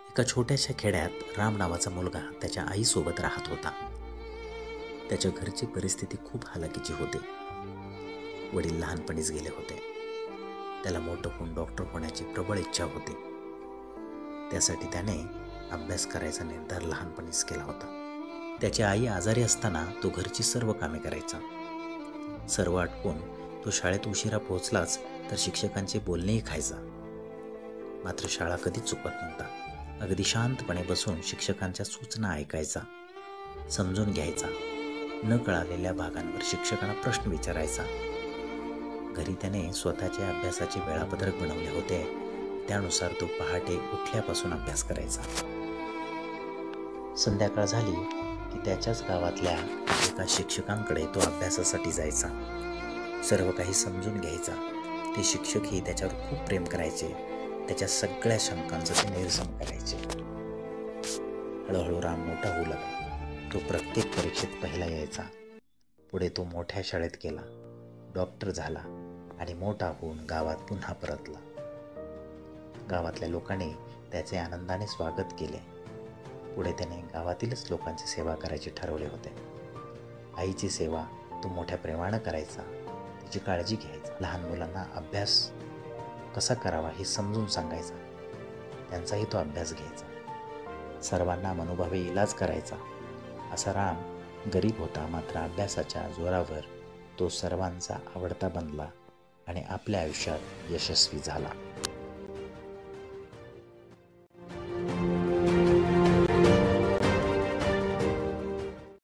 एका छोट्याशा खेड्यात राम नावाचा मुलगा त्याच्या आईसोबत राहत होता. त्याच्या घरची परिस्थिती खूप हालाकीची होती. वडील लहानपणीच गेले होते. त्याला मोठं होऊन डॉक्टर होण्याची प्रबळ इच्छा होती. त्यासाठी त्याने अभ्यास करायचा निर्धार लहानपणीच केला होता. त्याची आई आजारी असताना तो घरची सर्व कामे करायचा. सर्व आटपून तो शाळेत उशिरा पोहोचलाच तर शिक्षकांचे बोलणेही खायचा. मात्र शाळा कधीच चुकत नव्हता. अगदी शांतपणे बसून शिक्षकांच्या सूचना ऐकायचा, समजून घ्यायचा. न कळालेल्या भागांवर शिक्षकांना प्रश्न विचारायचा. घरी त्याने स्वतःचे अभ्यासाचे वेळापत्रक बनवले होते. त्यानुसार तो पहाटे उठल्यापासून अभ्यास करायचा. संध्याकाळ झाली की त्याच्याच गावातल्या एका शिक्षकांकडे तो अभ्यासासाठी जायचा. सर्व काही समजून घ्यायचा. ते शिक्षकही त्याच्यावर खूप प्रेम करायचे. त्याच्या सगळ्या शंकांचं ते निरसन करायचे. हळूहळू राम मोठा होऊ लागला. तो प्रत्येक परीक्षेत पहिला यायचा. पुढे तो मोठ्या शाळेत गेला, डॉक्टर झाला आणि मोठा होऊन गावात पुन्हा परतला. गावातल्या लोकांनी त्याचे आनंदाने स्वागत केले. पुढे त्याने गावातीलच लोकांची सेवा करायचे ठरवले होते. आईची सेवा तो मोठ्या प्रेमानं करायचा, तिची काळजी घ्यायचा. लहान मुलांना अभ्यास कसा करावा हे समजून सांगायचा. त्यांचाही तो अभ्यास घ्यायचा. सर्वांना मनोभावे इलाज करायचा. असा राम गरीब होता, मात्र अभ्यासाच्या जोरावर तो सर्वांचा आवडता बनला आणि आपल्या आयुष्यात यशस्वी झाला.